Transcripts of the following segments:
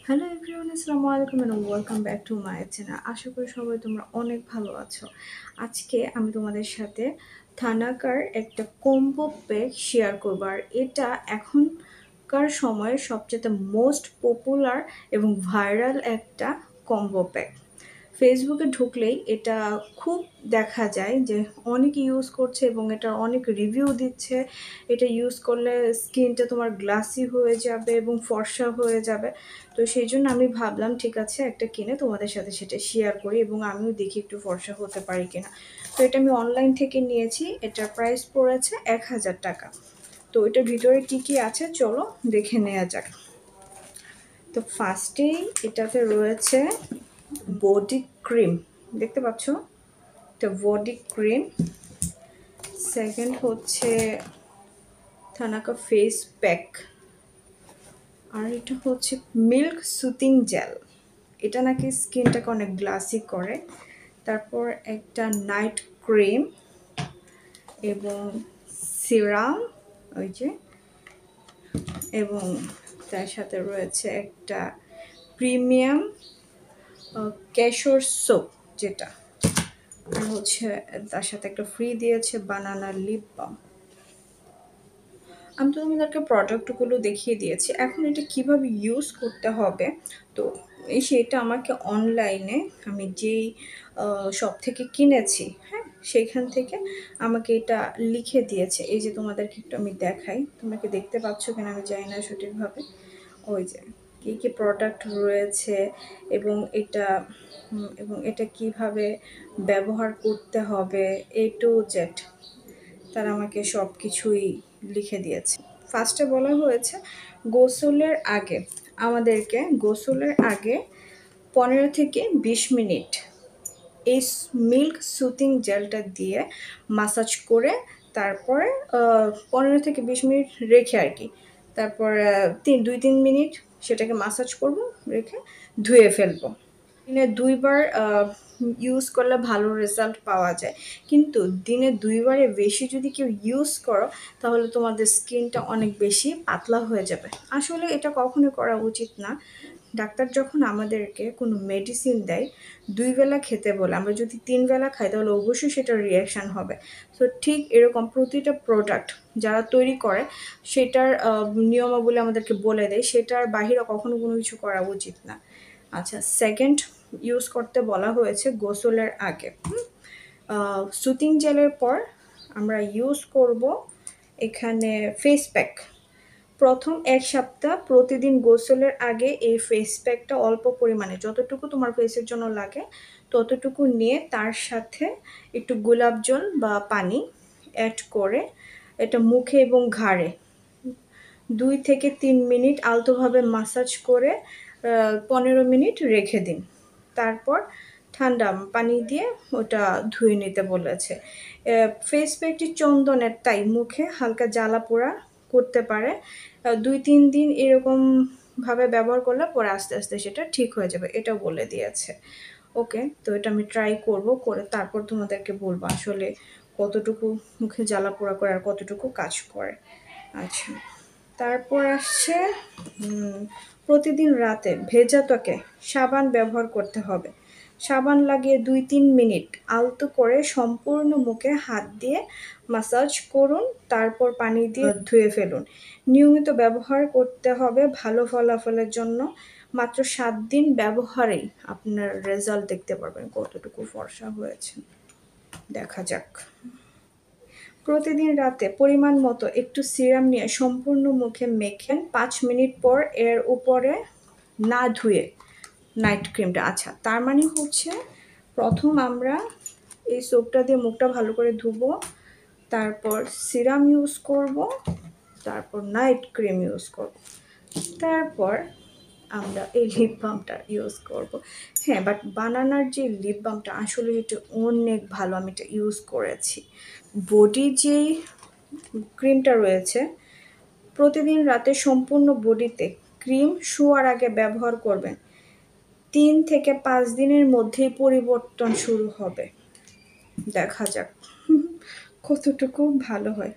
Hello everyone, আসসালামু আলাইকুম and welcome back to my channel. আশা করি সবাই তোমরা অনেক ভালো আছো। আজকে আমি তোমাদের সাথে থানাকার একটা কম্বো প্যাক শেয়ার করব, আর এটা এখনকার সময়ে সবচেয়ে মোস্ট পপুলার এবং ভাইরাল একটা কম্বো প্যাক। ফেসবুকে ঢুকলেই এটা খুব দেখা যায় যে অনেকে ইউজ করছে এবং এটার অনেক রিভিউ দিচ্ছে। এটা ইউজ করলে স্কিনটা তোমার গ্লাসি হয়ে যাবে এবং ফর্সা হয়ে যাবে। তো সেই জন্য আমি ভাবলাম ঠিক আছে একটা কিনে তোমাদের সাথে সেটা শেয়ার করি এবং আমিও দেখি একটু ফর্সা হতে পারি কিনা। তো এটা আমি অনলাইন থেকে নিয়েছি, এটার প্রাইস পড়েছে 1000 টাকা। তো এটার ভিতরে কি কি আছে চলো দেখে নেওয়া যাক। তো ফার্স্টেই এটাতে রয়েছে বডি ক্রিম, দেখতে পাচ্ছ, এটা বডি ক্রিম। সেকেন্ড হচ্ছে থানাকা ফেস প্যাক, আর এটা হচ্ছে মিল্ক সুতিং জেল, এটা নাকি স্কিনটাকে অনেক গ্লাসি করে। তারপর একটা নাইট ক্রিম এবং সিরাম, ওই যে, এবং তার সাথে রয়েছে একটা প্রিমিয়াম কেশর সোপ, যেটা আর হচ্ছে তার সাথে একটা ফ্রি দিয়েছে বানানা লিপ বাম। আমি তো তোমাদেরকে প্রোডাক্টগুলো দেখিয়ে দিয়েছি, এখন এটা কিভাবে ইউজ করতে হবে। তো সেটা আমাকে অনলাইনে আমি যেই শপ থেকে কিনেছি, হ্যাঁ, সেইখান থেকে আমাকে এটা লিখে দিয়েছে। এই যে তোমাদেরকে একটু আমি দেখাই, তোমাকে দেখতে পাচ্ছ কিনা আমি জানি না সঠিকভাবে। ওই যে কী কী প্রোডাক্ট রয়েছে এবং এটা কিভাবে ব্যবহার করতে হবে, এ টু জেড তারা আমাকে সব কিছুই লিখে দিয়েছে। ফার্স্টে বলা হয়েছে গোসলের আগে গোসলের আগে 15 থেকে 20 মিনিট এই মিল্ক সুতিং জেলটা দিয়ে মাসাজ করে তারপরে 15 থেকে 20 মিনিট রেখে আর কি, তারপর 2-3 মিনিট সেটাকে মাসাজ করব, রেখে ধুয়ে ফেলবো। দিনে 2 বার ইউজ করলে ভালো রেজাল্ট পাওয়া যায়, কিন্তু দিনে 2বারের বেশি যদি কেউ ইউজ করো তাহলে তোমাদের স্কিনটা অনেক বেশি পাতলা হয়ে যাবে। আসলে এটা কখনোই করা উচিত না। ডাক্তার যখন আমাদেরকে কোনো মেডিসিন দেয় 2 বেলা খেতে বলে, আমরা যদি 3 বেলা খাই তাহলে অবশ্যই সেটার রিয়াকশান হবে। তো ঠিক এরকম প্রতিটা প্রোডাক্ট যারা তৈরি করে সেটার নিয়মাবলী আমাদেরকে বলে দেয়, সেটার বাহিরে কখনো কোনো কিছু করা উচিত না। আচ্ছা, সেকেন্ড ইউজ করতে বলা হয়েছে গোসলের আগে। সুতিং জেলের পর আমরা ইউজ করব এখানে ফেস প্যাক। প্রথম 1 সপ্তাহ প্রতিদিন গোসলের আগে এই ফেস প্যাকটা অল্প পরিমাণে, যতটুকু তোমার ফেসের জন্য লাগে ততটুকু নিয়ে তার সাথে একটু গোলাপ জল বা পানি অ্যাড করে এটা মুখে এবং ঘাড়ে 2 থেকে 3 মিনিট আলতোভাবে মাসাজ করে 15 মিনিট রেখে দিন। তারপর ঠান্ডা পানি দিয়ে ওটা ধুয়ে নিতে বলেছে। ফেস প্যাকটি চন্দনের, তাই মুখে হালকা জ্বালা পোড়া করতে পারে। 2-3 দিন এরকমভাবে ব্যবহার করলে পরে আস্তে আস্তে সেটা ঠিক হয়ে যাবে, এটাও বলে দিয়েছে। ওকে, তো এটা আমি ট্রাই করব, করে তারপর তোমাদেরকে বলবো আসলে কতটুকু মুখে জ্বালা পোড়া করে আর কতটুকু কাজ করে। আচ্ছা, তারপর আসছে প্রতিদিন রাতে ভেজা ত্বকে সাবান ব্যবহার করতে হবে। সাবান লাগিয়ে 2-3 মিনিট আলতো করে সম্পূর্ণ মুখে হাত দিয়ে মাসাজ করুন, তারপর পানি দিয়ে ধুয়ে ফেলুন। নিয়মিত ব্যবহার করতে হবে ভালো ফলাফলের জন্য। মাত্র 7 দিন ব্যবহারেই আপনার রেজাল্ট দেখতে পারবেন কতটুকু ফর্সা হয়েছে। দেখা যাক। প্রতিদিন রাতে পরিমাণ মতো একটু সিরাম নিয়ে সম্পূর্ণ মুখে মেখেন। 5 মিনিট পর এর উপরে না ধুয়ে নাইট ক্রিমটা, আচ্ছা তার মানে হচ্ছে প্রথম আমরা এই সোপটা দিয়ে মুখটা ভালো করে ধুবো, তারপর সিরাম ইউজ করব, তারপর নাইট ক্রিম ইউজ করব, তারপর আমরা এই লিপ বামটা ইউজ করব। হ্যাঁ, বাট বানানার যে লিপ বামটা আসলে এটা অনেক ভালো, আমি এটা ইউজ করেছি। বডি যেই ক্রিমটা রয়েছে প্রতিদিন রাতে সম্পূর্ণ বডিতে ক্রিম শোয়ার আগে ব্যবহার করবেন। 3 থেকে 5 দিনের মধ্যেই পরিবর্তন শুরু হবে। দেখা যাক কতটুকু ভালো হয়।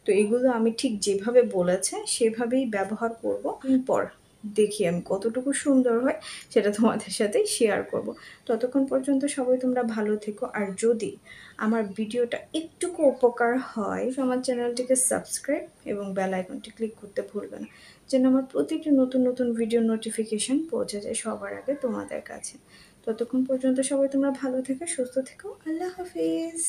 তো এগুলো আমি ঠিক যেভাবে বলেছে সেভাবেই ব্যবহার করব। পর দেখি আমি কতটুকু সুন্দর হয় সেটা তোমাদের সাথে শেয়ার করব। ততক্ষণ পর্যন্ত সবাই তোমরা ভালো থেকো। আর যদি আমার ভিডিওটা একটুকু উপকার হয় আমার চ্যানেলটিকে সাবস্ক্রাইব এবং বেল আইকনটি ক্লিক করতে ভুলবে না, যেন আমার প্রতিটি নতুন নতুন ভিডিও নোটিফিকেশন পৌঁছে যায় সবার আগে তোমাদের কাছে। ততক্ষণ পর্যন্ত সবাই তোমরা ভালো থেকো, সুস্থ থেকো। আল্লাহ হাফিজ।